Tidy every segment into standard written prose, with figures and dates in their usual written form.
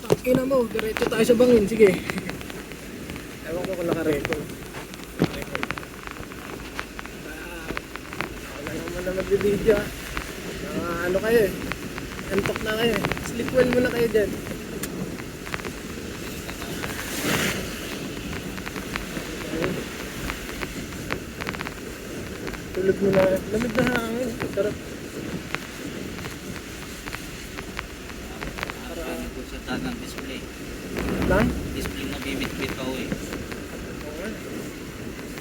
Ina mo, diretso tayo sa bangin, sige. Ewan ko kung naka-record. Ako na naman na mag-video. Ano kayo eh. Antok na kayo eh. Sleep well muna kayo dyan. Tulog mo na. Lamig na hangin. Sarap. Sa tanang display. Lang? Display na bibit-bit pa eh.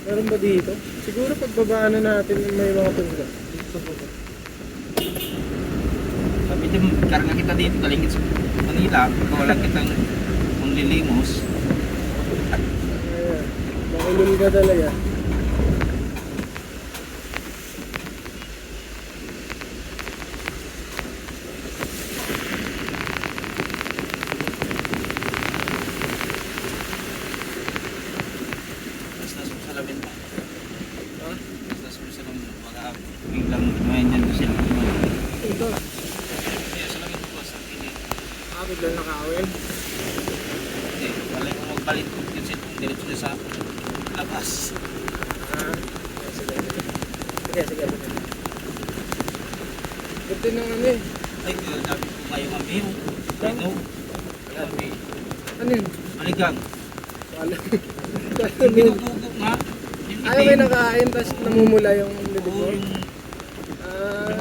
Meron ba dito? Siguro pagbabaan na natin may mga tunda. Sabi din, karga kita dito, talingit sa Manila. Kung wala kitang manglilimos. Ayan. Makilul ka talaga. Basta sumasalamin pa. Ha? Basta sumasalamin pa. Baka biglang kumain dyan doon sila. Ito. Kaya salamin ko sa pilit. Biglang nakawin. Hindi, wala ko magbalit yung cellphone diretso na sa labas. Sige. Sige. Buti ng ano eh. Ay, sabi ko kayo kami yung ano? Sabi, Ano yun? maligang. Wala. Yung binubugok nga. Yung Ayaw may nakain, tapos namumula yung bibig mo. Oo, yung Ah,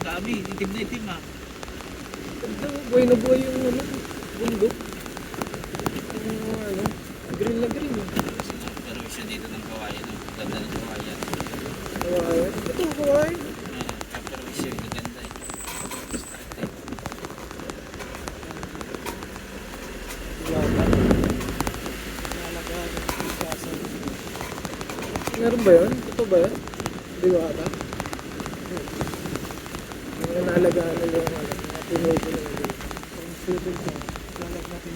sabi, itim na itim ah. buhay na buhay yung ano, bundok. Yung ano, green na green. Pero siya dito ng kawayan. Ang ganda ng kawayan. Kawain. Ito, kawain. Pero siya yung ganda eh. Meron ba yun? Ito ba yun? Hindi ko ata. Mga naalagaan nila yung ano, mga pinupo na nila. Ang susunod ko, lalag natin.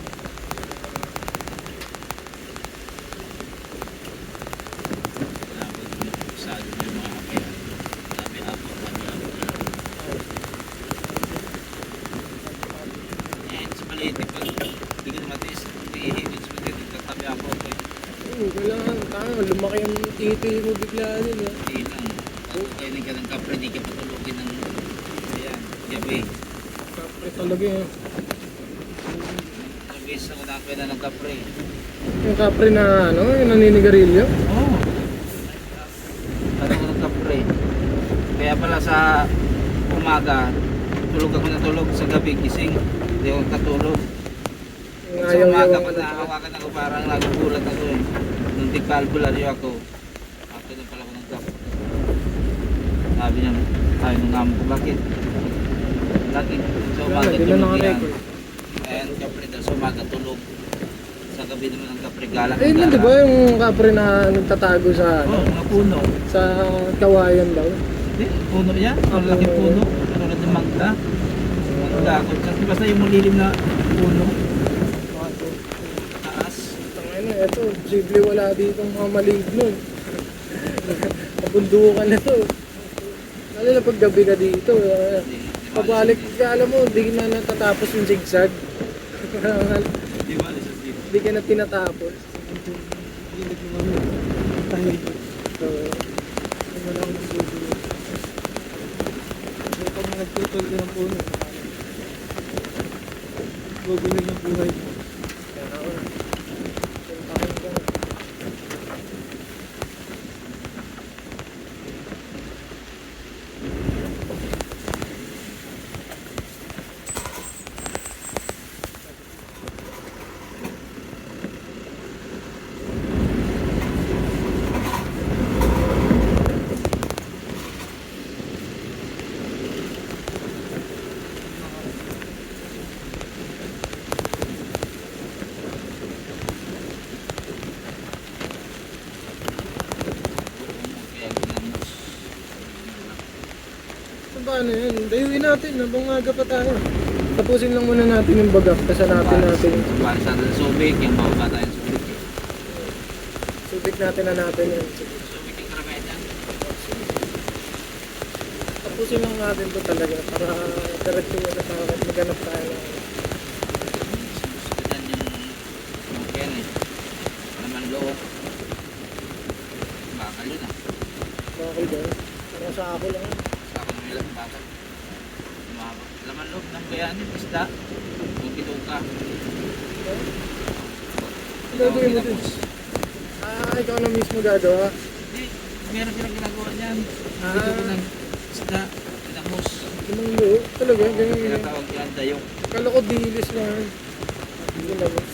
Sado na yung mga kapaya. Sabi ako, sabi ako. Sa maliit, pag hindi ka matis, iihigit sa maliit, tatabi ako. Oo, kailangan, lumaki yung titi mo biglaan yun. Hindi lang. Pag kailan ka ng kapre, di ka patulogin ng ayan, gabi. Kapre talaga yun. Nabis ako nakapila ng kapre. Yung kapre na ano, yung naninigarilyo. Oo. Ano ko ng kapre. Kaya pala sa umaga, tulog ako na tulog sa gabi, gising. Hindi ako katulog. Yung Sa umaga pa nahawakan ako, parang nagugulat ako eh. Nung tigkalbularyo ako, ako na pala ako ng kapre. Sabi niya, ay nung amo ko, bakit? Lagi sa umaga Hindi na tulog yan. naka-record. Ayan, kapre daw sa umaga tulog. Sa gabi naman ang kapre galak. Eh, yun, di ba yung kapre na nagtatago sa, Oo, mga puno. sa kawayan daw? Hindi, puno yan. Ang laki puno. Katulad ng mangga. Mangga ako. Kasi basta yung malilim na puno. Taas. Tangina, eto, posible wala dito mga maligno. Nabundukan na to. Lalo na pag gabi ka dito, pabalik ka, alam mo, hindi na natatapos yung zigzag. Di ba? Alis ang dito. Hindi ka na tinatapos. So, wala akong nagbubulo. So, pag nagtutol ka ng puno, gugulo yung buhay mo. Kaya ako na. Tintakin ko na. Kaya ginamos. So, paano yun? Dayuin natin, habang aga pa tayo. Tapusin lang muna natin yung bagak, kasanapin natin. Para sa subik, yung bababa tayong subik. Subik natin na natin yun. Subik yung karamihan yan. Tapusin lang natin to talaga para diretso na tayo at maghanap tayo ng Kaya ano, isda. Magpito ka. Gagawin mo din. Ikaw na mismo gagawa. Hindi, meron silang ginagawa niyan. Ah. Magpito ko ng isda. Pinamos. Ginanglo. Talaga, ganyan. Tinatawag yan, dayok. Kala ko dilis lang. Ginagos.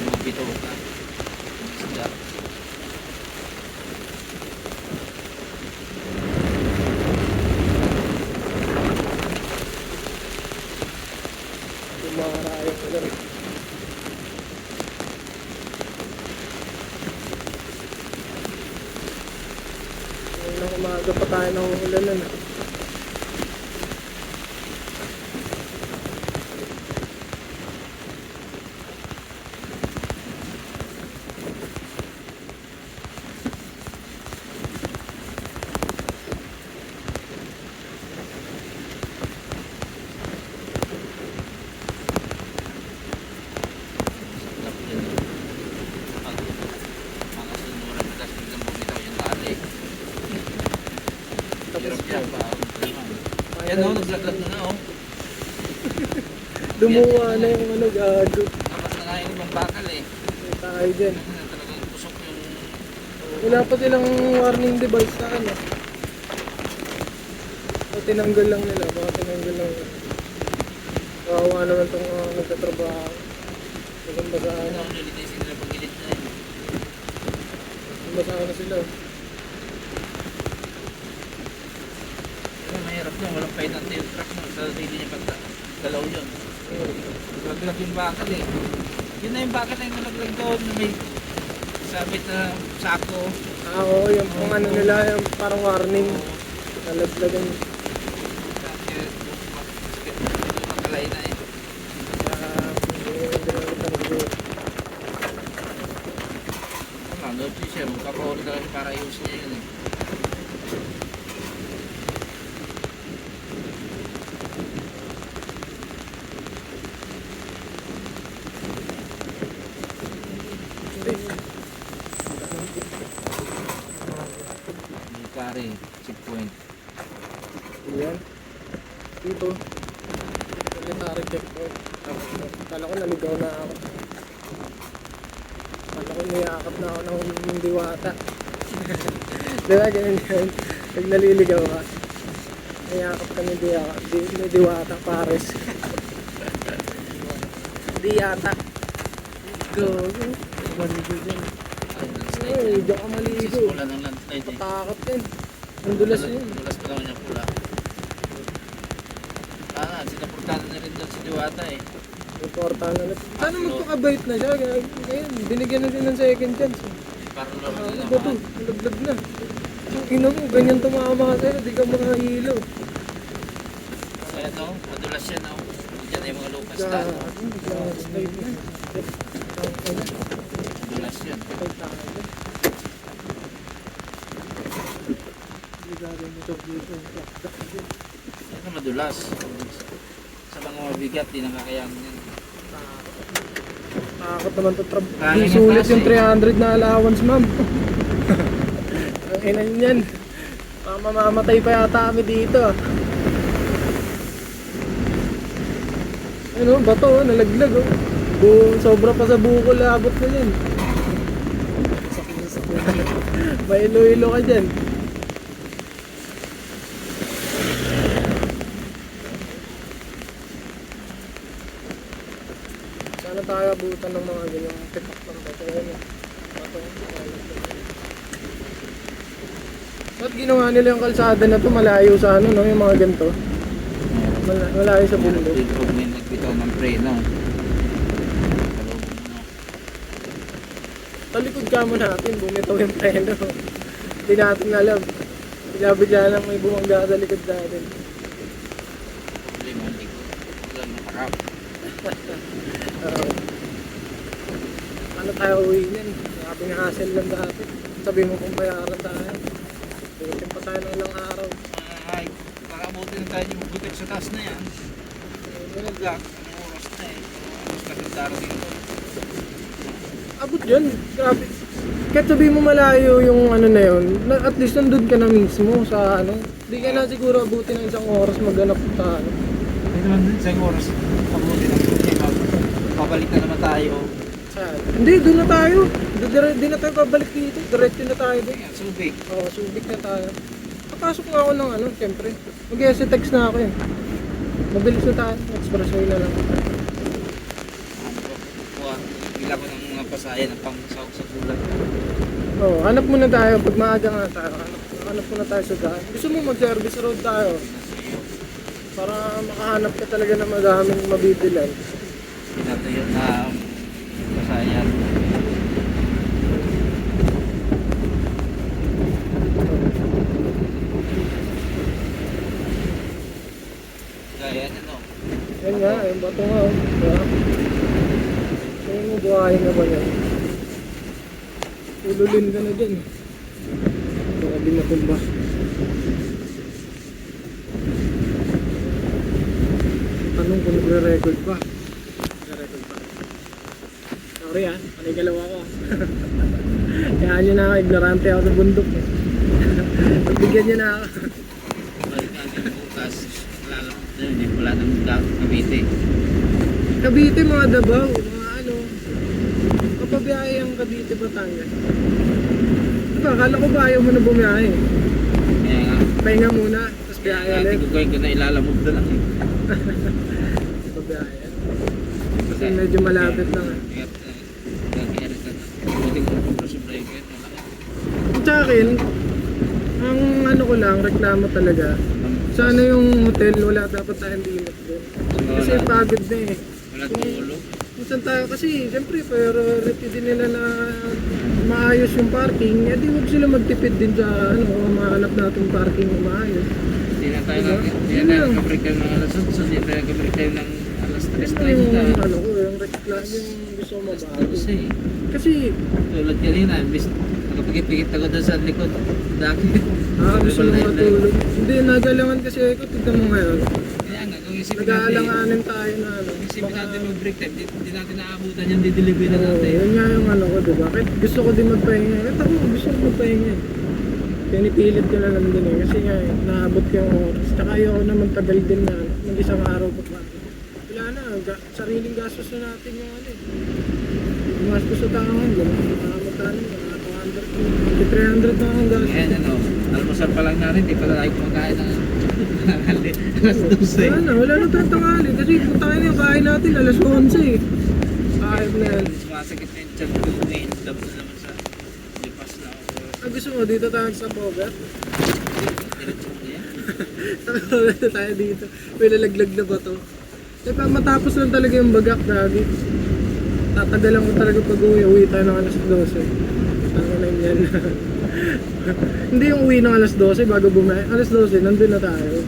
Magpito ka. Isda. Tumarayang ulan. Ngayon na umaga pa tayo ng ulanan. Sarap yan. Mga sunuran na kasi biglang bumitaw yung tali. Hirap yan pa. Yan o, naglaglag na o. Dumuwa na yung ano, gago. Tapos na nga yung ibang bakal eh. May tayo dyan. Talagang pusok yung... Wala pa silang warning device sa ano. O tinanggal lang nila, baka tinanggal lang nila. Kawawa naman itong nagtatrabaho. Bagang-bagaan Ano, na. nilinisin nila pag-ilit na eh. Bagaan na sila. Pero mahirap yun, walang painante yung truck mo. Sa sarili niya pagdalaw yun. Nalaglag yung bakal eh. Yun na yung bakal na yung nalaglag doon na may sabit na sako. Oo, yung kung ano nila, yung parang warning. Nalaglagan. Kasi makalay na eh. Wala, notice siya. Magkakahuli ka lang para ayusin niya yun eh. Yung pare, checkpoint. Yan. Dito. Military checkpoint. Kala ko naligaw na ako. Kala ko niyakap na ako ng diwata. Diba ganyan yan? Pag naliligaw ka, niyakap ka ni diwata pares. Diyata. Go. Maligo dyan. Ay, landslide Ay, yan. diyan ka maligo. Sisimula ng landslide eh. Patakot yan. Ang dulas yun. Dulas pa naman yung pula. Sinaportahan na rin doon sa Diwata eh. Reportahan na natin. Sana magpakabait na siya. Ngayon, binigyan na din ng second chance. Parang laro Ano nila ba ito? Nalaglag na. Ang ina mo, ganyan tumama ka sa'yo. Di ka makahilo. Kaya no, madulas yan no. Diyan na yung mga lukas na. Slide na. Madulas yan. Patay tayo. Ligado mo ito dito. Ano madulas. Sa mga mabigat, di nakakayanan yan. Takot naman ito. Kaya Di nga sulit kasi. yung 300 na allowance, ma'am. Ang ina niyan. Mamamatay pa yata kami dito. Ano, bato, nalaglag. Sobra pa sa bukol, abot mo yan. May ilo-ilo ka dyan. Sana tayo abutan ng mga ganyang tipak ng bato. Bato. Ba't ginawa nila yung kalsada na to malayo sa ano, no? Yung mga ganito. Malayo sa bundok. Pag may nagbitaw ng preno. Kalubog mo. Talikod ka mo natin, bumitaw yung preno. Hindi natin alam. Bigla lang may bumangga sa likod natin. Problema, hindi ko. Walang nakarap. Ano tayo uwi niyan? Sabi nga hassle lang dati. Sabi mo kung bayaran tayo. Bukin pa tayo ng ilang araw. Ay, kakabuti na tayo yung butik sa taas na yan. Nag-lock, anong oras na eh. Oras na kang darating doon. Abot yun. Grabe. kahit sabihin mo malayo yung ano na yun, at least nandun ka na mismo sa ano. Hindi ka na siguro abuti ng isang oras maghanap sa ano. Hindi naman din sa oras. Pabuti ng pabalik na naman tayo. Saan? Hindi, doon na tayo. Di na tayo babalik dito. Diretso na tayo doon. Kaya, Subic. Oo, Subic na tayo. Papasok nga ako ng ano, siyempre. Mag-text na ako eh. Mabilis na tayo. Expressway na lang. Kuha, bila ko ng mga pasaya ng pang-sahog sa gulat. Oo, hanap muna tayo. Pag maaga nga tayo, hanap muna tayo sa daan. Gusto mo mag-service road tayo? Para makahanap ka talaga ng madaming mabibilan. Hindi natin yun na pasaya. Gaya ano. Yan nga, yung bato nga. Oh. Diba? Tingin mo, buhayin na ba yan? Ululin ka na dyan. Baka di matumba. Tanong kung nagre-record pa. Nagre-record pa. Sorry ah, panigalaw ako. Kaya nyo na ako, ignorante ako sa bundok eh. Pagbigyan nyo na ako. Balik natin bukas. Wala nang Cavite. Cavite, mga Davao, mga ano. Kapabiyahe ang Cavite, Batangas. Diba, akala ko ba ayaw mo na bumiyahe? Kaya nga. Pahinga muna, tapos biyahe Kaya ulit. tingin ko na ilalamog na lang eh. Pabiyahe. Kasi medyo malapit lang eh. Kaya gagawin ka na. Buting ko kung supply ko yun. Sa akin, ang ano ko lang, reklamo talaga. Sana yung hotel, wala dapat tayong limit doon. Kasi pagod na eh. Wala tulog. Minsan tayo kasi, siyempre, priority din nila na maayos yung parking. Eh di huwag sila magtipid din sa ano, mahanap natin parking na maayos. Hindi na tayo Diba? hindi Yun na tayo lang. nagka-break tayo ng alas 8. Hindi na tayo nagka-break tayo ng alas Ano yung 3:30. ano ko, yung reklamo, yung gusto ko mabago. Kasi, Kasi, tulad kanina, nakapagit-pigit ako doon sa likod. Daki. gusto mo matulog. Hindi, nagalangan kasi ako, tignan mo ngayon. Kaya nga, kung isipin natin, Nag-aalanganin tayo na ano. kung isipin baka- natin mag-break time, hindi natin naabutan yan, dideliver na Oo, natin. yun nga yung ano ko, diba? Kahit gusto ko din magpahinga. Kahit ako, gusto ko magpahinga eh. Pinipilit ko na lang din eh. Kasi nga, naabot ko yung oras. Tsaka ayoko na magtagal din na mag-isang araw pa pa. Wala na, sariling gastos na natin yung ano eh. Yung gastos sa tangan, magkano, mga 200, 300 na ang gastos. Ngayon, ano, almusal pa lang natin, di pa tayo kumakain ng alas 12. Wala na tayong tangali. Kasi kung tayo na yung bahay natin, alas 11 eh. Kahit na yan. Sumasakit na yung chan ko, may love na naman sa lipas na ako. Gusto mo, dito tayo sa Poga? Diretso ko yan. Wala tayo dito. May lalaglag na ba to? Diba, matapos lang talaga yung bagak lagi. Tatagalan ko talaga pag uwi tayo ng alas 12. Ano na yan. Hindi yung uwi ng alas 12 bago bumae. Alas 12, nandun na tayo.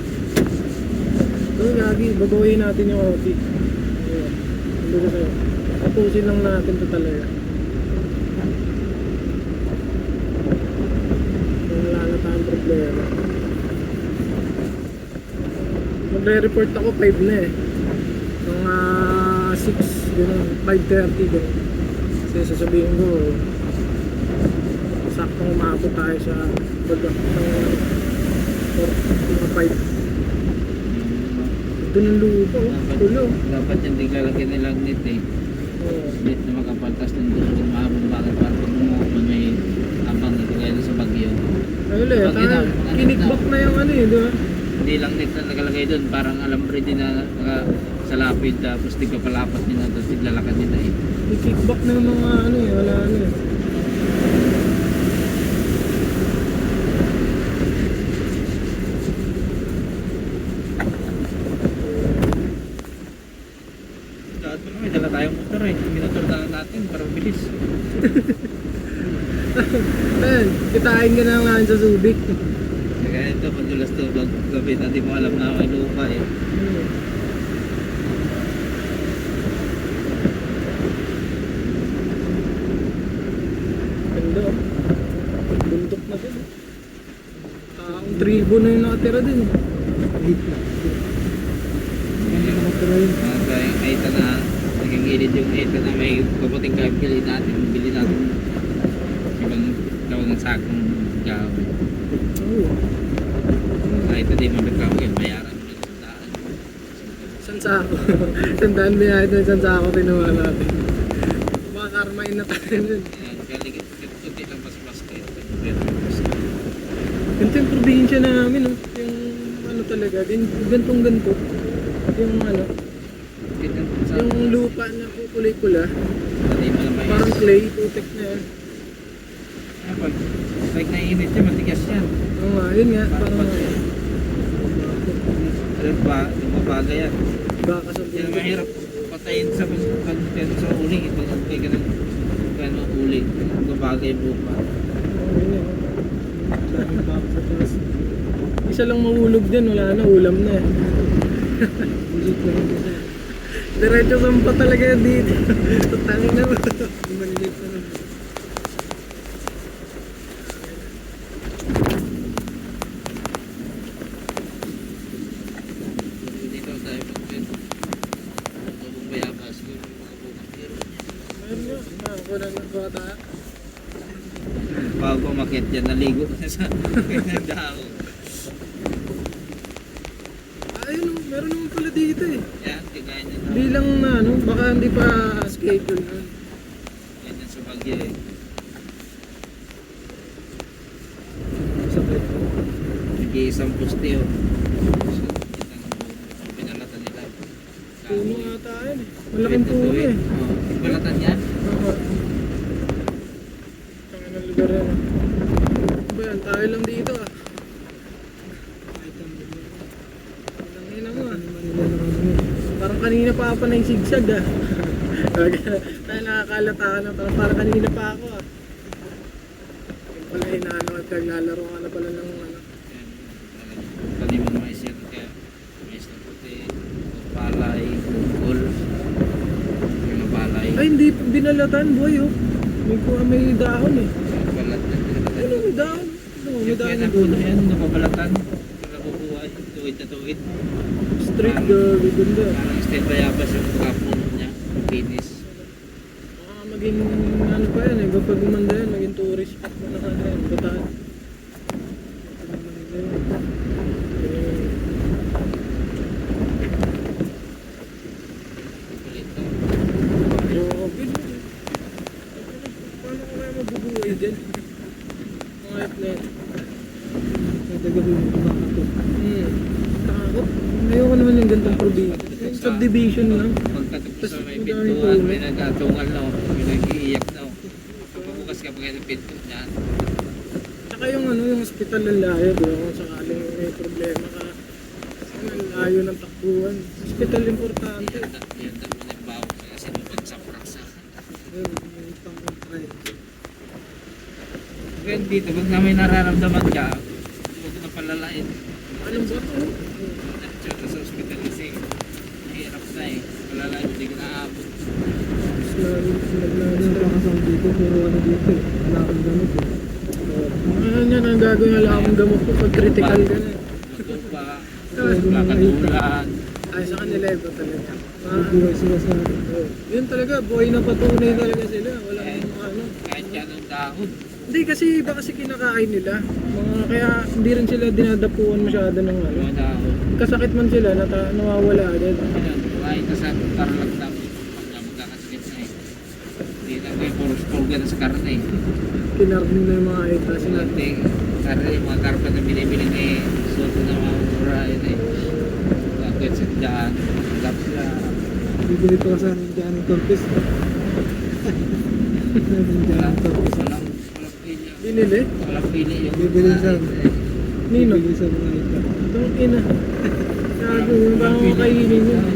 So, lagi, babawiin natin yung OT. Ayun. Nandun ko sa'yo. Tapusin lang natin to talaga. Wala na tayong problema. Magre-report ako 5 na eh. Mga 6, gano'n, 5:30 gano'n. Kasi sasabihin ko, saktong umabot tayo sa bagak ng mga 5. Ito ng lupa, tulo. Dapat yan din lalagyan nilang net eh. Oo. Net na makapaltas ng gusto kung mahabang bakit para kung may abang ito gaya sa bagyo. Ayun eh, kinikbak na yung ano eh, di ba? Hindi lang net na nakalagay doon, parang alambre din na sa lapid tapos tigpa palapat nila tapos tiglalakad nila eh. May kickback na yung mga ano eh, wala ano eh. Dapat pa may dala tayong motor eh. Minator na natin para bilis. Ayun, kitain ka na nga sa Subic. Kaya ito, padulas to, gabi na di mo alam na may lupa eh. Ganda oh. Bundok na din. Ang tribo na yung nakatira din. Mga gayang 8 na, naging gilid yung 8 na may kaputing kabili natin, bili natin ibang sakong gawin. Oo. Kahit hindi mo nagkawin yan, bayaran mo lang sa daan. Isang sako. Sandaan biyahe ito, isang sako tinuha natin. Baka karmain na tayo nun. Ayan, galing kunti lang mas kayo. Ganito yung probinsya namin, no? Yung ano talaga, gantong-ganto. Yung ano, yung lupa na kulay-pula. Hindi mo na mais. Parang clay, putik na yan. Pag naiinit yan, matigas yan. Oo nga, yun nga, parang Alam ba, lumabaga yan. baka sa Yan ang buhay. mahirap patayin sa pagpento sa uling. Ito yung kaya ganang uling. Lumabaga yung lupa. Oo, yun yan. Daming baka sa taas. Isa lang mahulog dyan, wala na, ulam na eh. Diretso sampa talaga yan dito. Tutangin na mo. Maliliit na naman. Dito tayo pagpento. Ang bayabas ko yung mga bukang hero. Ayun nga, nakakuha ng bata. Bago umakit yan, naligo na sa nagdahon. Ayun, meron naman pala dito eh. Yan, kagaya niya na. Bilang na ano, baka hindi pa schedule nun. Yan yan sa bagyo eh. Sakit. Nag-iisang puste oh. So, yan ang pinalatan nila. Puno ata yun eh. Malaking puno eh. Oh, pinalatan yan. Oo. Tangin ng lugar yan ah. Ano ba yan? Tayo lang dito ah. Tangina mo ah. Parang kanina pa ako na yung sigsag ah. Tayo nakakalata ka na. Parang kanina pa ako ah. Yung pala inaano at naglalaro ka na pala ng ano. Taniman mais yan. Kaya mais na puti, palay, bukol, yung mga palay. Ay hindi binalatan boy oh. May dahon eh. Balat na pinalatan. Ano may dahon? Ano may Yung dahon kaya na na puno yan, napabalatan. Nakukuhay, tuwid na tuwid. Street girl, ganda. Parang state bayabas yung kapuno niya, kinis. Baka maging ano pa yan eh, kapag gumanda yan, maging tourist spot na nakala yan, Bataan. Kulit to. Grabe no. Paano ko kaya mabubuhay dyan? Mga itlet. Takot. Ayoko naman yung gantong probinsya. Yung subdivision lang. Pagkatapos sa may Tapos, pintuan, may nagatungal na, may nag-iiyak na. Pagbukas ka pag yung pinto niyan. Tsaka yung ano, yung hospital ng layo, di ba? Kung sakaling may problema ka. Kasi ang layo ng takbuhan. Hospital importante. Yan mo na yung bawang kasi magsaprak sa. Ayun, may pang-try. Kaya dito, pag na may nararamdaman ka, huwag ko na palalain. Anong ba ito? Tsaka sa hospital kasi, mahirap na eh. Palalain, hindi ko naaabot. Mas naglalang dito, pero ano dito eh. Wala akong gamot eh. Ano yan ang gagawin na lang akong gamot ko pag critical ka na. Matupa, Ay, kakatulan. ay sa kanila iba talaga. Buhay sila sa yun talaga, buhay na patunay talaga sila. Walang ano. Kahit yan ang dahon. Hindi kasi iba kasi kinakain nila. Kaya hindi rin sila dinadapuan masyado ng ano. Mga dahon. Kasakit man sila, nawawala agad. Ayan, kahit na sa tarlac na pagka magkakasakit na eh. Hindi na kayo purga na sa karne eh. Kinarnin na yung mga ita sila. Dati, karne, yung mga karpa na binibili eh. Soto na mga mura yun eh. Bakit sa daan, hanggang sila. Bibili ko kasi ng dyan ng torpis. Walang pili. Binili? Walang pili yung Bibili sa Nino? Bibili sa mga ito. Itong ina. Gago, yung bang kainin yun.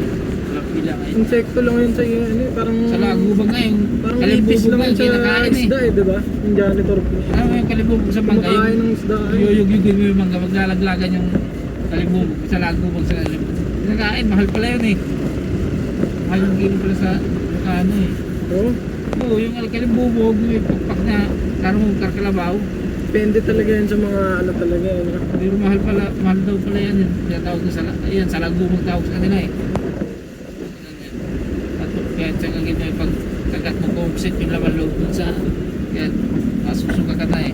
Walang pila ngayon. Insekto lang yun sa ano, eh, parang... Sa lagubag nga yung Parang ipis kalibubog lang nga yun sa kinakain eh. isda eh, di ba? Yung janitor fish. Alam mo yung kalibubog sa mangga Kumakain ng isda eh. yuyug-yugin mo yung mangga, maglalaglagan yung kalibubog sa lagubag sa kalibubog. Kinakain, mahal pala yun eh. Mahal yung kilo pala sa ano eh. Oo. Oo, yung kalibubog, yung pagpak na karong karkalabaw. Depende talaga yan sa mga ano talaga. Ano. Pero mahal daw pala yan. Tinatawag na sa lagubag tawag sa kanila eh. At kaya tsaka gito yung pagkagat mo kung sit yung laman loob dun sa yan, masusuka ka na eh.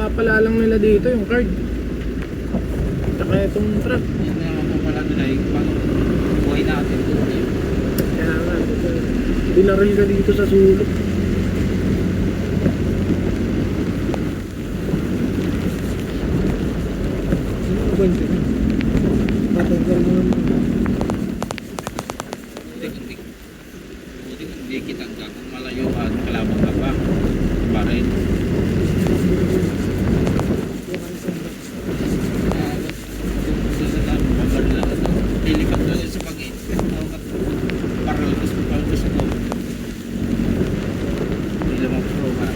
napapala lang nila dito yung card. Tsaka itong truck. Yan na naman po pala nila yung paano buhay natin doon eh. Kaya nga, binaril ka dito sa sulok. Ano ba yun? Tatanggal mo naman. Buti kung hindi kitang kung malayo ka, kalabang ka pa. Barin. Lilipat na sa pag-in. Paralagas mo palagos ako. Hindi naman pro ka.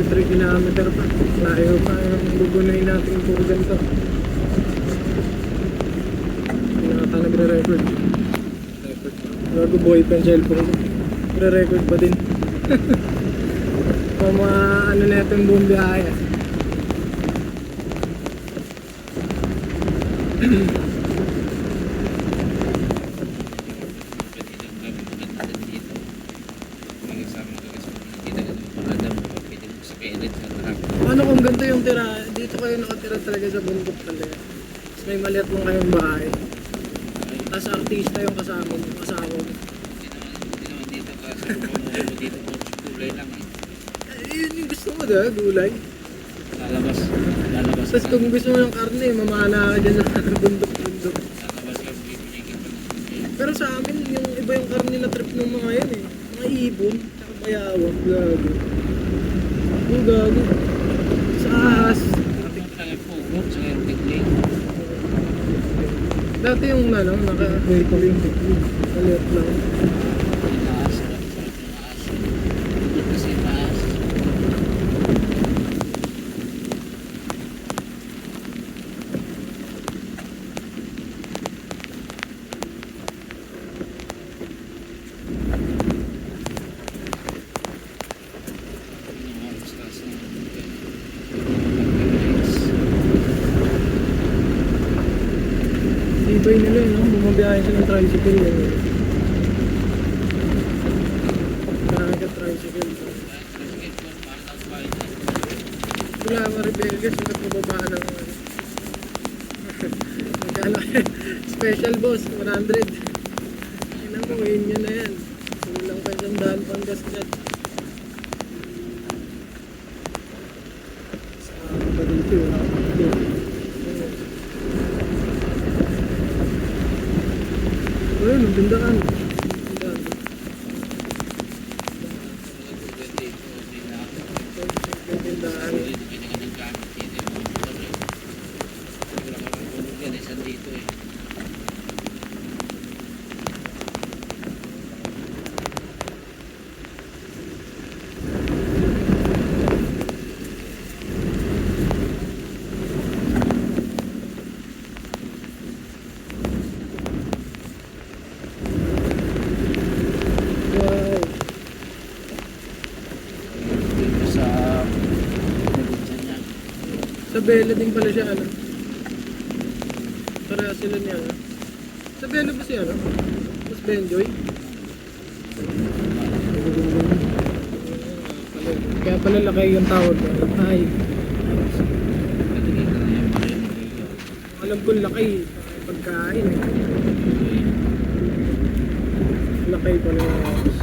3 kilometer pa. Layo pa yung gugunoy natin po ganito. Hindi na ata nagre-record. Record pa. Gago buhay pa yung cellphone ko. Nagre-record pa din. Kung mga ano na ito yung buong biyahe. Ano kung ganito yung tira, dito kayo nakatira talaga sa bundok talaga. Tapos may maliit lang kayong bahay. Tapos artista yung kasama mo, kasama mo. Hindi naman dito kasi kung dito po kulay lang eh. Yun yung gusto mo da, gulay. Lalabas Tapos kung gusto mo ng karne, mamana ka dyan sa bundok-bundok. lalabas lang bibigyan pa ng Pero sa amin, yung iba yung karne na trip ng mga yan eh. Mga ibon, tsaka bayawang, gago. Oh, gago. Sa ahas. Ating talaga po, sa yung technique. Dati yung ano, naka-wait ko yung technique. Maliit lang. Inaas, sarap yung aas. Ito kasi maas. Tibay nila yun, no? Bumabiyahe siya ng tricycle yun. Nakaka-tricycle. Wala mga rebellious, yung nagbababa ng ano. Magkano special boss, 100. Ina mo, yun yun na yan. Kulang pa isang daan pang gas dyan. Sa pa dito yun. Ayun, ang bindaan. Bindaan. Bindaan. Wow. Sa Bella din pala siya, ano? Pareha sila niya, ano? Sa Bella ba siya, ano? Mas Benjoy? Kaya pala laki yung tawag niya. Ay, alam ko laki. Pagkain, eh. Laki pala yung oras.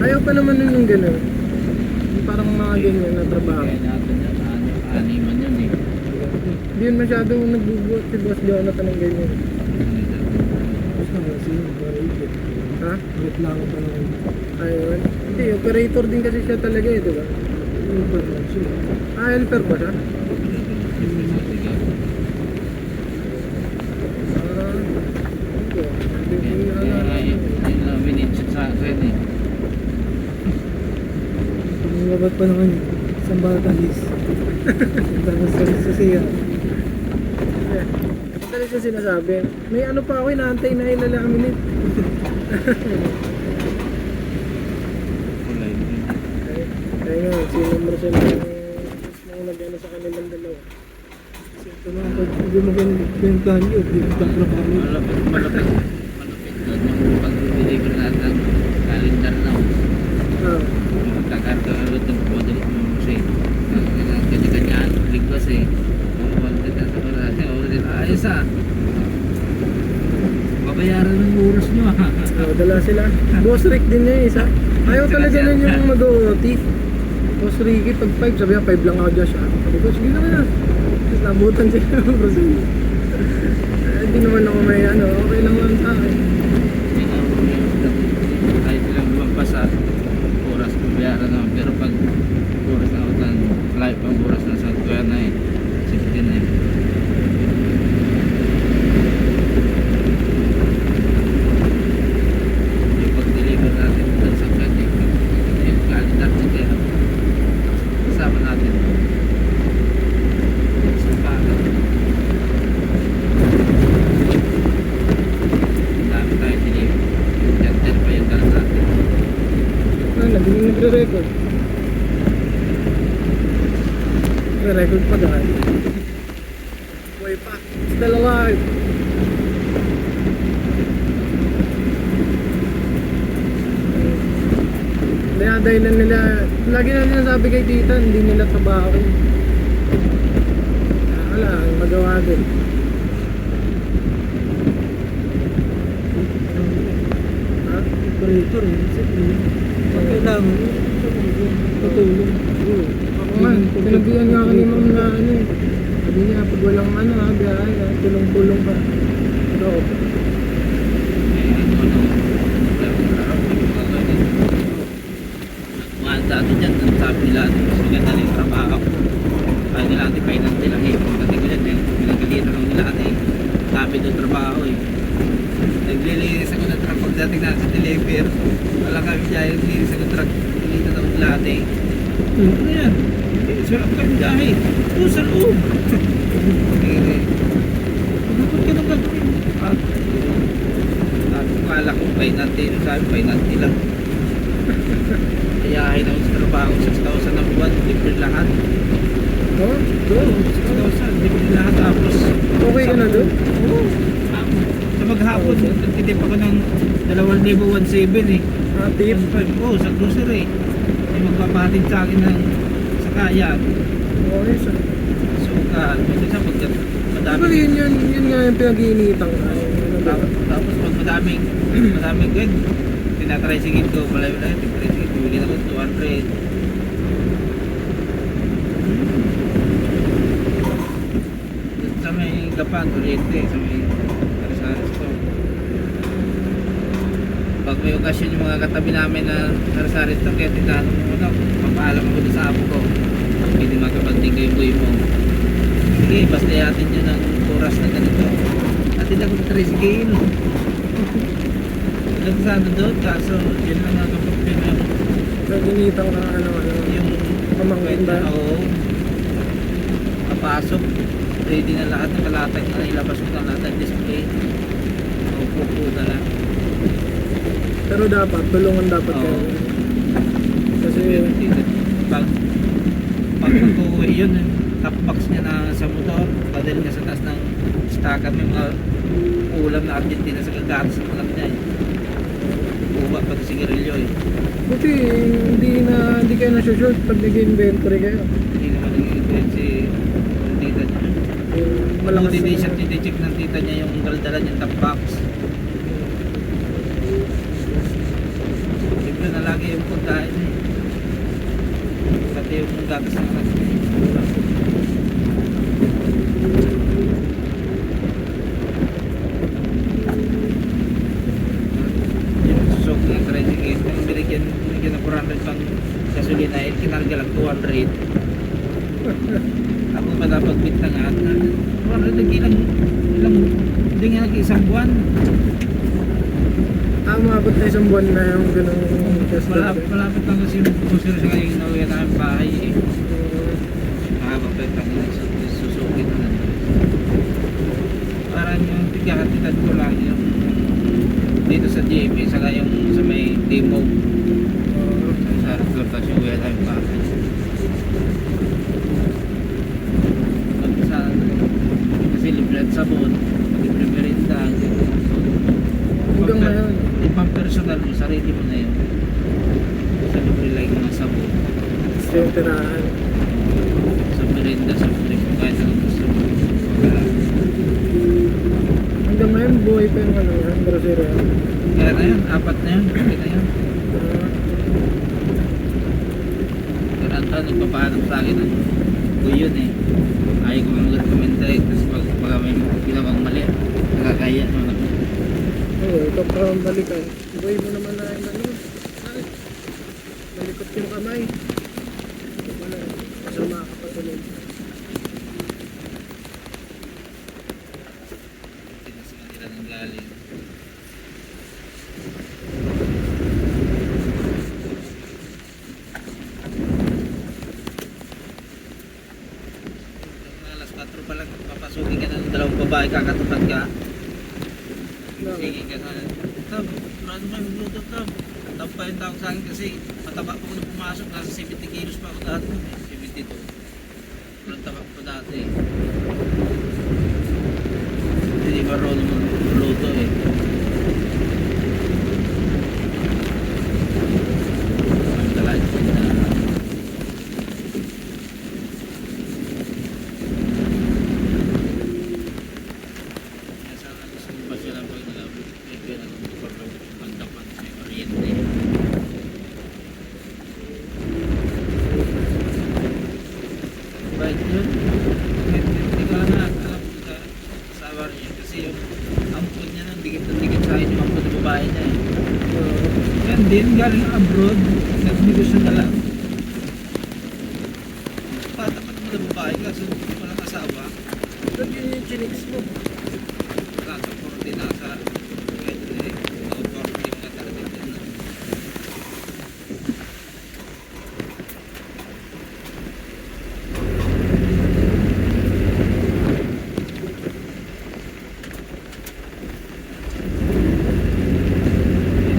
Ayaw pa naman nun yung gano'n. Yung parang mga ganyan na trabaho. Kaya natin yan, animan yan eh. Hindi yun masyadong nagbubuhat si Boss Jonathan ng ganyan. Ha? Reklamo pa naman. Ayun. Hindi, operator din kasi siya talaga eh, di ba? Super lang siya. Helper ba siya? Okay. Yung minutes sa akin eh. Panglabat pa naman yun. Isang batalis. Tapos sa siya. Dali siya sinasabi. May ano pa ako, inaantay na ilala minute. Kulay. Kaya nga, sinumber siya ng mismo nag-ano sa kanilang dalawa. Kasi ito naman pag hindi mo bentahan yun, hindi mo tatrabaho yun. Malapit doon yung pag-deliver natin ng calendar na. Ah, Magkakarga-alot ng pumadali mo kasi kanya-kanyaan, ligwas eh. Wanted na sa marami. Ayos ah. Babayaran ng oras nyo ah. dala sila. Boss Rick din niya isa. Ayaw talaga nun yung mag-OT. Boss Ricky, pag 5, sabi niya 5 lang ako dyan siya. Sabi ko, sige naman na. Tapos nabutan siya. Hindi naman ako may ano, okay lang lang sa akin. Kahit lang lumampas sa oras, babayaran naman. Pero pag oras na utan, live ang oras na sa kuya na eh. 16 na eh. Yung pag-deliver natin doon sa pwede, yung calendar na kaya kasama natin. Sa paano. Ang dami tayo deliver. Yan pa yung dala natin. Naging nagre-record. Nagre-record pa dahil. Way pa. Still alive. Kaya dahilan nila, lagi na sinasabi kay tita, hindi nila trabaho. Wala, ang magawa din. Ha? Operator eh. Pag kailangan, patulong. Ako nga, sinabihan nga ako ni ma'am na ano eh. Sabi niya, pag walang ano ha, biyahe ha, tulong-tulong ka. Pero, Mga dati dyan, ang sabi nila, mas maganda na yung trabaho. Kaya nila natin finance nila eh. Pagdating ko dyan, pinagalitan lang nila eh. Dami doon trabaho eh. Naglilinis ako ng truck pagdating natin sa deliver. Wala kami dyan, naglilinis ako ng truck. Pinilitan ako nila eh. Ano yan? Sarap kami dahil. Oo, sa loob. Dapat ka na gagawin. Sabi ko, kala ko finance. Sabi finance lang. Ayahin ako sa trabaho, 6,000 ang buwan, libre lahat. oh, Oo, 6,000, libre lahat. Tapos, okay ka na doon? oo. Sa maghapon, nagtitip ako ng 2,107 eh. Tip? Oo, sa grocery. May magpapatid sa akin ng sakayan, Okay siya. sukat. Kasi sa pag Diba madaming yun nga yung pinag-iinitang ka. tapos pag madaming good, tinatricycle ko, malayo na yun, tinatricycle, bibili ako 200. Sa may Gapan, Oriente, sa may Sari-Sari Store. Pag may okasyon yung mga katabi namin na Sari-Sari Store, kaya tinahan mo muna, papaalam ako doon sa apo ko. Hindi makapagting kayo buhay mo. Sige, basta yatin nyo ng oras na ganito. Atin ako sa tricycle. Alam sana doon, kaso yun lang ang problema yung Pinag-iinitang ka ano. yung Pamangkin ba? Oo. Kapasok, ready na lahat ng kalatag na ilabas mo ng lahat ng display. Upo na lang. Pero dapat, tulungan dapat Oo. kayo. Kasi, Pag mag-uwi yun, top box niya na sa motor, padal niya sa taas ng stackan, may mga ulam na Argentina sa gagatas sa malaki niya eh. Uba, pati sigarilyo eh. buti hindi kayo na-short pag nag-inventory kayo. Hindi naman nag-i-invent si tita niya. Malakas Hindi na- siya tinicheck ng tita niya yung daldalan yung top box. Siyempre na lagi yung pagkain eh. Pati yung gatas ng anak. buwan. Umabot na isang buwan na yung ganung test Malapit lang kasi yung pusir sa ngayon na uwi na ang bahay eh. Mahaba pa yung kanina susukit na lang. Parang yung tigakatitan ko lang yung dito sa JP saka yung sa may demo. Sa reflectas yung uwi na ang bahay. Kasi libre at sabon, libre merinda. Hanggang ngayon. Yung pang personal mo, sarili mo na yun. Sa libre lang ng sabon. Gusto yung tirahan. Sa merinda, sa libre mo, kahit anong gusto mo. Hanggang ngayon, buhay pa yung ano yan, grocery yan. Kaya na yun, 4 na yun, okay na yun. Pero ang tanong, nagpapaalam sa akin ng yun eh. Ayaw ko mag-recommend tayo, tapos pag may ginawang mali, nakakaya naman ako. Oo, ikaw pa ang balikan. Buhay mo naman na yung ano. Ay, malikot yung kamay. Wala, masama ka pa tuloy. Tinas nga nila ng galing. Alas 4 pa lang, papasukin ka ng dalawang babae, kakatapat ka. Sige ka na. Tab, marami mo yung Bluetooth, Tab. Tab pa yung tawag sa akin kasi mataba pa ko na pumasok. Nasa 70 kilos pa ako dati. 72. Walang taba ko dati. Hindi ba roll mo Bluetooth eh. Ang talaga na. Baik yun. Hindi ko lang alam sa asawa niya kasi yung ampun niya nang dikit na dikit sa akin yung ampun na babae niya eh. Yan din, galing abroad, nagnegosyo na lang. Patapat mo na babae kasi walang asawa. Ba't yun yung chiniks mo? Nasa 40 nasa pwede na eh. Nasa 40 yung mga talagang din na.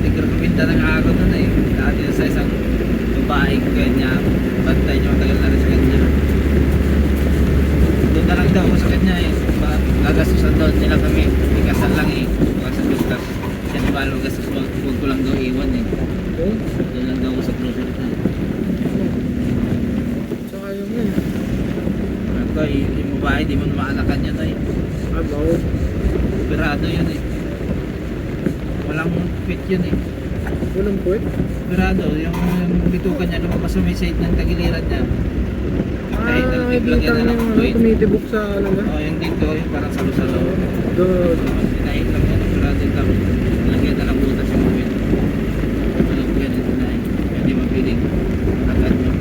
Nagrekomenda ng ako nun eh. Dati sa isang babae ko kanya, bantay niya matagal na rin sa kanya. Doon na lang daw ako sa kanya eh. Gagastusan doon nila kami. Ikasal lang eh. Kasi gastos. Siya ni Balo gastos. Huwag ko lang daw iwan eh. Okay. Doon lang daw ako sa grocery na. So, ayaw mo yun. Ito yung babae, di mo maanakan yan eh. Abaw. Operado yun eh. Walang fit yun eh. Walang puwet. Operado, yung bitukan niya lumabas sa may side ng tagiliran niya. Kahit Ah, naglagyan na ng ano, fluid. tumitibok sa ano na. Oh, yung dito, yung parang salo-salo. Good. Dinahin lang yan, operado yung tapos lagyan na ng butas yung fluid. Walang pwede dinahin. Hindi mapiling. Agad mo.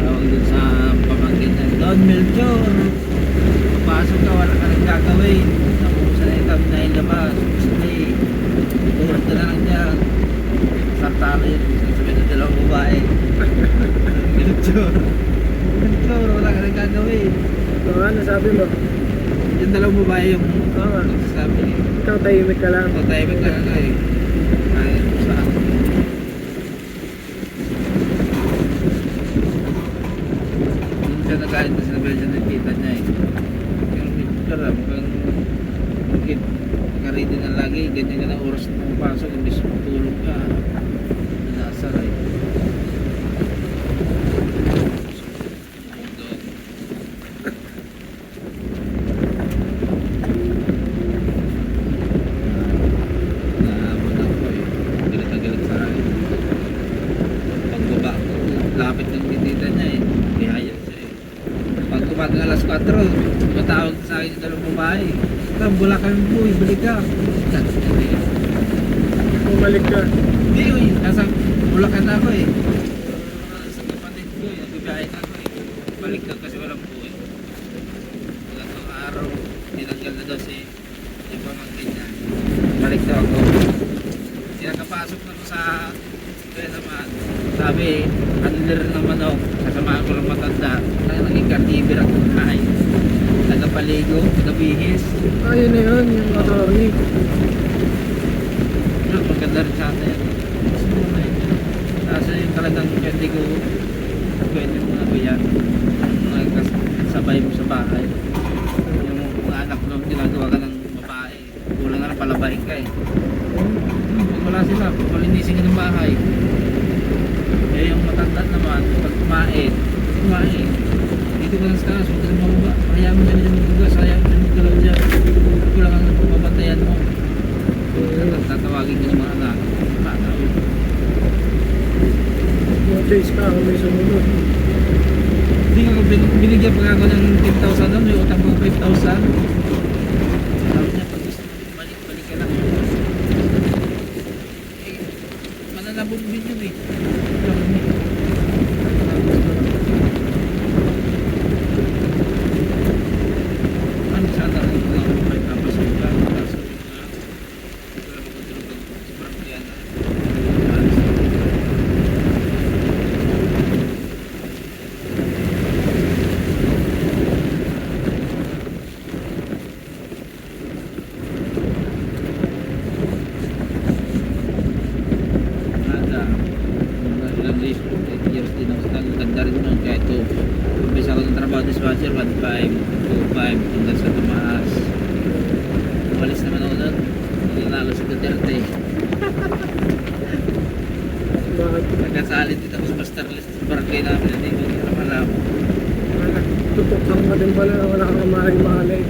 Tawag dun sa pamangkin niya, Don Melchor, papasok ka, wala ka rin gagawin. Nakusa na yung kami na yung labas. Sige, tuhod ka na lang dyan. Sartalo yun, sabi ng dalawang babae. Melchor, Melchor, wala ka rin gagawin. So, ano sabi mo? Yung dalawang babae yung Oo. sabi niya. Ikaw tahimik ka lang. Tatayimik lang ako eh. Kaya ko sa akin. Siya nagalit na sinabi siya ng tita niya eh. Yung picture ah, mukhang bakit naka-ready na lagi, ganyan ka na oras na pumapasok, imbis matulog ka. Nasara eh. Doon. Naabot ako eh. Galit na galit sa akin. Alejandro, matawag sa akin yung dalawang babae. Ito, Bulacan boy, balik ka. Bumalik ka. Hindi yun, nasa Bulacan ako eh. Sa kapatid ko, nagbibiyahe na ako eh. Balik ka kasi walang buhay. Wala itong araw, tinanggal na daw si yung pamangkin niya. Balik daw ako. Sinakapasok na ko sa kaya naman. Sabi, handler ng manok, kasamaan ko lang matanda. Naging carnivore ako kain. Nagapaligo, nagabihis. Ayun na yun, yung attorney. Maganda rin sa atin. Kasi yung talagang pwede mo na yan. Sabay mo sa bahay. Yung mga anak mo, ginagawa ka ng babae. Kulang nga na palabahin ka eh. Pag wala sila, palinisin ka ng bahay. Eh yung matanda naman, pag kumain. Dito ka lang sa taas, huwag ka lang mababa. Kaya mo dyan yung magbugas, kaya mo dyan magdalaw dyan. Kulang ang papabantayan mo. Tatawagin ko ng mga anak. Yung chase ka, kung may sumunod. Hindi ako binigyan pa ako ng 10,000 doon, may utang ko 5,000. Sabi niya, pag gusto mo balik ka lang. Eh, mananabog din yun eh. Ano sana rin ko lang may papasok ka. Kaso wala mo kontrol pag sobrang yan. Ilang days, 8 years din ako sa ganda rin nun. Kaya ito, umpisa ako ng trabaho dispatcher, 1.5, 2.5, hanggang sa tumaas. Umalis naman ako nun, nanalo si Duterte. Bakit? Nagkasalit dito ako sa master list sa barangay namin, hindi ko naman alam. Tutok kang ka din pala na wala kang malay.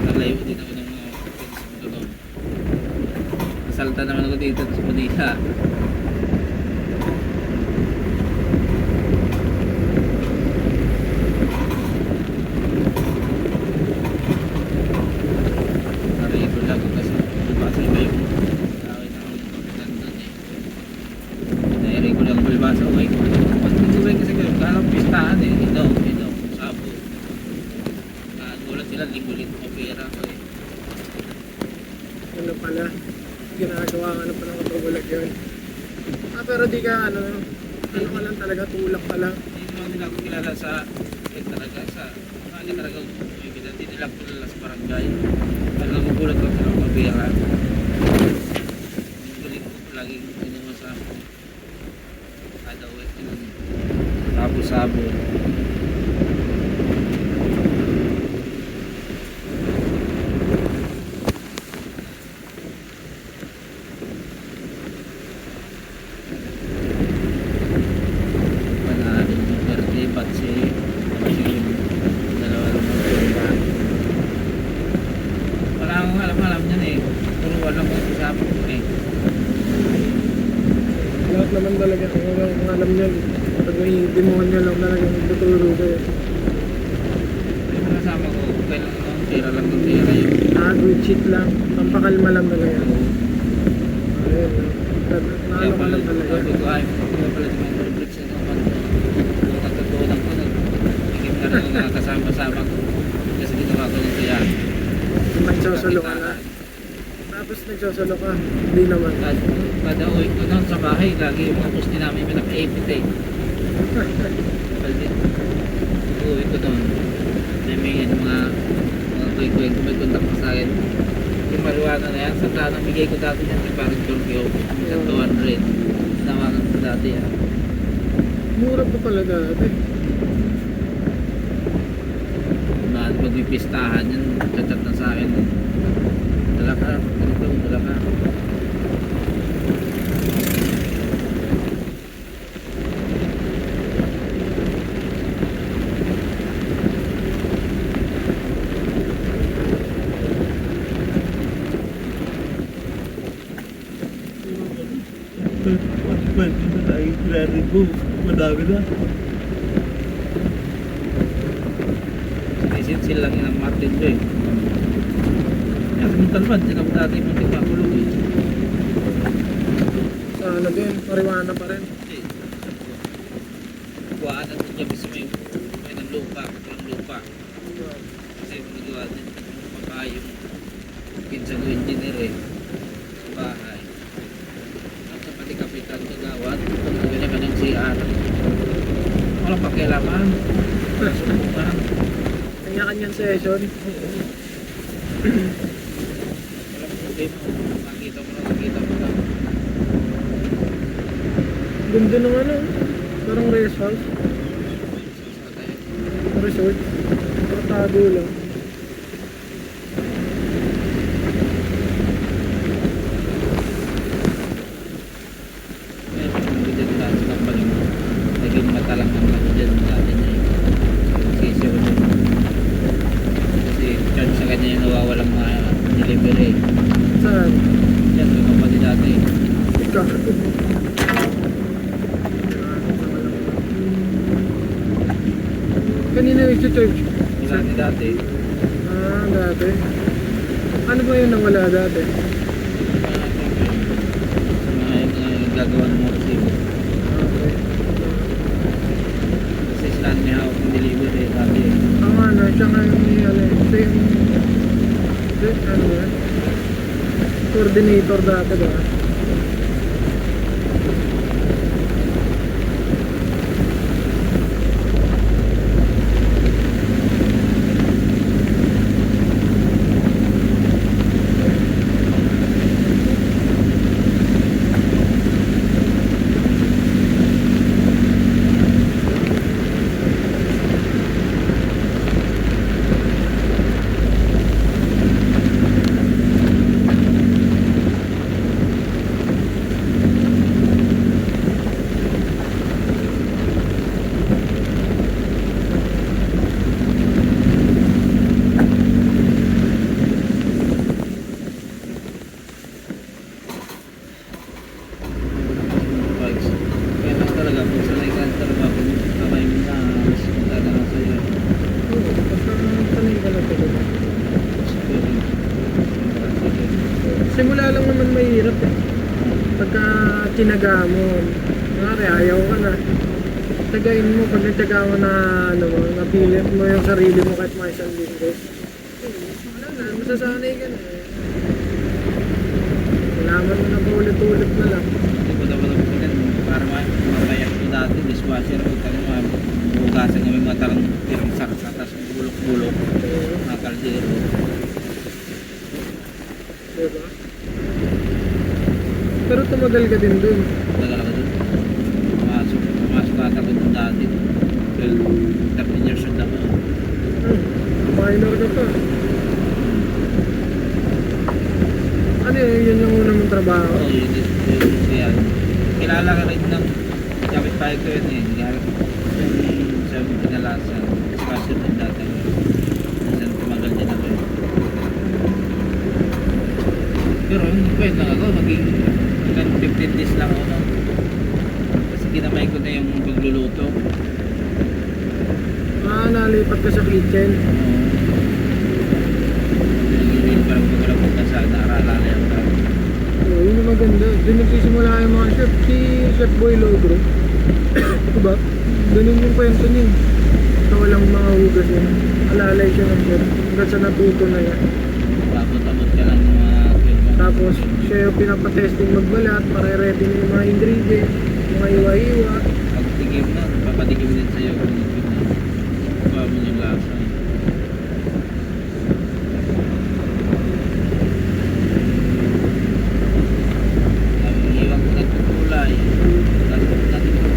Nalayo din ako ng mga friends ko doon. Nasalta naman ako dito sa Manila. Narito lang ako kasi palibasa iba yung away na ako yung doon eh. Narito lang ako palibasa uwi ko. Pag nag-uwi kasi ko, kalang pistahan eh. Ito, sabo. Nagulat sila, linggo-linggo ko pera ko eh. Ano pala? Ginagawa ka na pala kapagulag yun. Pero di ka ano ka lang talaga, tulak ka lang. Hindi naman nila ako kilala sa talaga sa mga talaga hindi nila ako kilala sa barangay. Kaya nagugulat ko sila ng pera. Linggo-linggo ko laging inuman sa kada uwi. Sabo-sabo. Panalo yung birthday patsi. Tapos yung dalawa lang ng pera. Wala akong alam yan eh. Puro walang kasama ko eh. Lahat naman talaga, kung walang alam yan. Pag may demonyo lang talaga, magtuturo kayo. Yung mga kasama ko, kailan ng pera lang ng pera yung Good shit lang, pampakalma lang talaga. Ayun, naano ka lang talaga. sabi ko ay kaya pala di may reflection naman kung nagkatulang ko nagiging na rin ang nakakasama-sama ko kasi ginawa ko ng kaya Nagsosolo ka na. Tapos nagsosolo ka, hindi naman. kada uwi ko noon sa bahay lagi yung mga post din namin pinaka-epit eh uwi ko noon may mga kuy-kuy may contact pa sa akin yung marijuana na yan sa tanang bigay ko dati yan kay parang Jorgio isang 200 nawakan ko dati yan Mura pa pala dati. pag may pistahan yan chat na sa akin dala ka dala ka Pwede na tayo i-remove. Madami na. diesel lang yun ang Martin ko eh. Kaya sa Montalban, sila mo dati muntik makulog eh. Sa ano din, marijuana pa rin. Kasi, kuwaanan din niya mismo may ng lupa, ng lupa. Kasi magawa din papa yung pinsan ko engineer eh, sa bahay. At sa pati kapitan kagawad, kanya-kanyang CR. Walang pakialaman. Subukan. Kanya-kanyang session. Walang problema. Nakita mo na. Ganda ng ano, parang rest house, resort. Tratado lang. Kaya dyan lahat sa kampaling naging matalang ng lahat dyan dati niya eh. Kasi charge sa kanya yung nawawalang mga delivery. Saan? Yan, sa kapatid dati. Ika. Kanina yung church. Dati dati. Ah, dati. Ano ba yung nawala dati? Mga gagawa ng mga resibo. Okay. Kasi stand may hawak ng delivery dati. Ang ano, siya nga yung ano, same, ano ba? Coordinator dati ba? Bikes. Kaya lang talaga, kung sanay ka talaga, kung kamay mo na, mas maganda lang sa'yo. Oo, basta sanay ka na talaga. Simula lang naman mahirap eh. Pagka tinaga mo, kunwari ayaw ka na. Tagain mo, pag nagtaga mo na, ano mo, napilit mo yung sarili mo kahit mga isang linggo. Wala na, masasanay ka na eh. Malaman mo na pa ulit-ulit na lang. Hindi ko dapat ako ganyan. Para mapayak ko dati, dishwasher ko, tanong bukasan kami mga tirang saksa, tapos bulok-bulok, mga kaldero. Diba? Pero tumagal ka din dun. Tagal ako doon. Pumasok ata ko doon dati. 13 years old ako. Minor ka pa. Ano yun yung una mong trabaho? Oo, yun kaya. Kilala ka rin ng kapitbahay ko yun eh. Yung sa pinalasan. Dishwasher din dati. Minsan tumagal din ako eh. Pero yung kwent lang ako, maging 15 days lang ako. Kasi ginamay ko na yung pagluluto. Ah, nalipat ka sa kitchen. Hindi parang wala punta sa naaralan yung tao. Oo, yun yung maganda. Doon nagsisimula yung mga chef. Si Chef Boy Logro. Diba? Ganun yung kwento niya. Ito walang mga hugas yun. Alalay siya ng chef. Hanggang sa natuto na yan. Abot-abot ka lang ng mga film. Tapos siya yung pinapatesting magbalat para i-ready na yung mga ingredients, mga iwa-iwa. Pag tigim na, papatikim din sa'yo kung tigim na. Kuha mo yung lasa. Iwan ko nagkukulay. Tapos natin ko.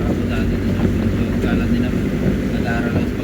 Ako dati, galan din ako. Nag-aaral ako sa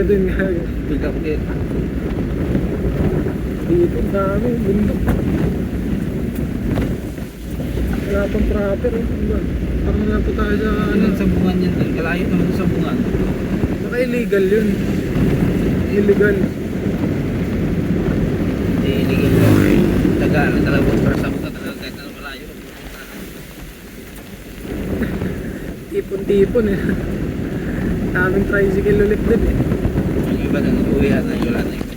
Talaga din nga. Bigak din. Dito, dami, bundok. Wala pang proper, eh. Diba? Parang wala po tayo sa ano. Anong sabungan yan doon? Kalayo naman sa sabungan. Baka illegal yun. Illegal. Iligil ko. Tagal. Talagang para sabungan talaga kahit na malayo. Tipon-tipon eh. Daming tricycle ulit din eh. Yung iba nang uwihan na wala na yun.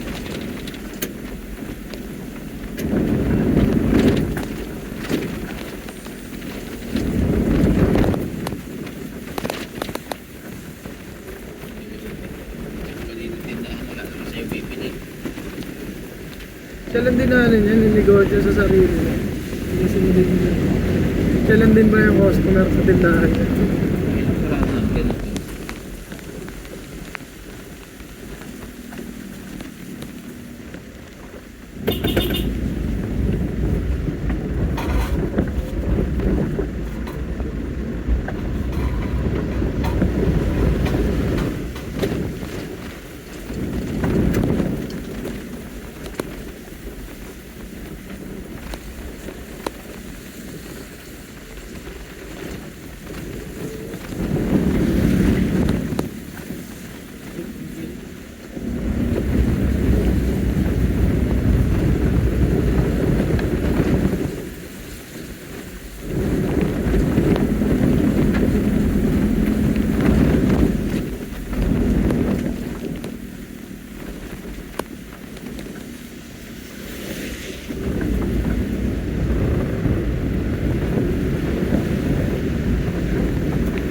Siya lang din na ano niya, ninegosyo sa sarili niya. Hindi sinunod niya. Siya lang din ba yung customer sa tindahan niya?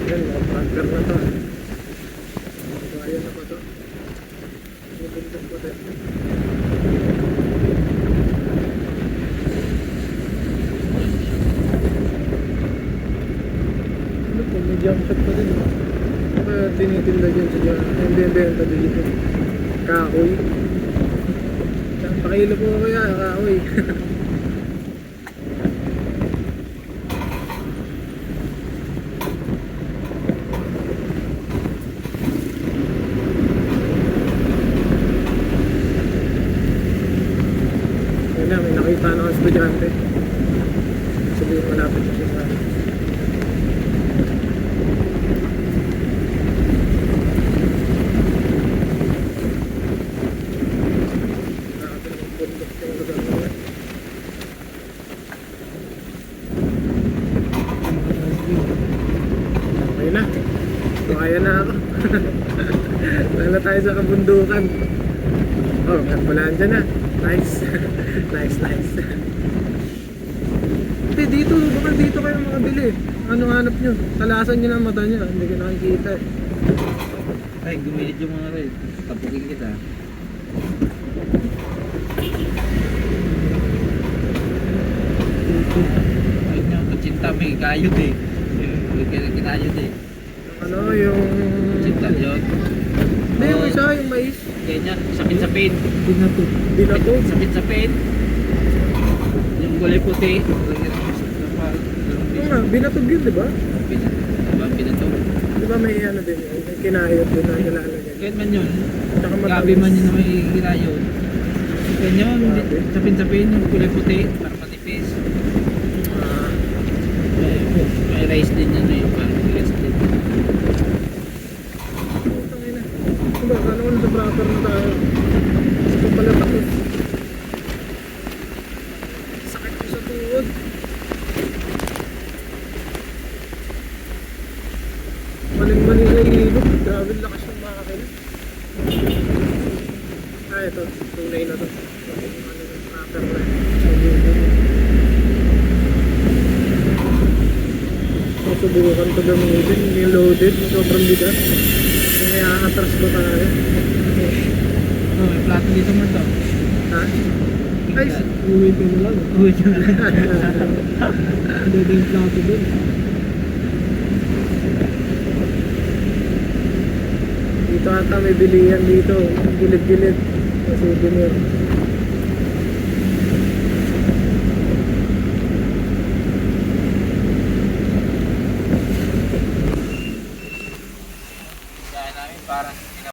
Yan, mga tracker na to. Kaya na ba to? Bubundok ko din. Ano po, may jump shot pa din. Kaya tinitinda dyan sa dyan. Hindi benta dito. Kahoy. Pakilo po kaya, kahoy. Yun na, may nakita na ang estudyante. Sabihin malapit na siya sa akin. Grabe naman bundok yung lugar na yan. Okay na. Kaya na ako. Wala tayo sa kabundukan. Oh, magpalaan dyan na. Nice. Nice. Hindi, dito. Baka dito kayo makabili. Anong hanap nyo? Talasan nyo ng mata nyo. Hindi ko nakikita eh. Ay, gumilit yung mga rin. Tapukin kita. Ay, nga, kutsinta may kayod eh. Kinayod eh. Ano, yung... Kutsinta yun. Hindi, yung isa, yung mais. Ganyan, sapin-sapin. Binato. Binato. Sapin-sapin. Yung kulay puti. Oo nga, binatog yun, di ba? Pinato. Di ba may ano din yun? May kinayot doon na nilalagay. Kahit man yun. Tsaka Gabi matamis. man yun na may kinayod. Ganyan, Grabe. sapin-sapin. Yung kulay puti. Para matipis. Ah, May rice din yan eh. Parang rice din. putang ina. Diba, ano ko sa proper na tayo? Gusto pala takot. Sakit ko sa tuhod. Maling-mali na ilog. Grabe lakas ng makakina. Ah, ito. Tunay na to. Ano yung proper na. Susubukan ko gamitin. Yung loaded. Sobrang bigat. Kung may aatras ba tayo? Oh, may plato dito mo to. Ha? Ay, Uwi ko na lang. Uy, yun. Hindi din yung plato doon. dito ata may bilihan dito. Gilid-gilid. Sa souvenir.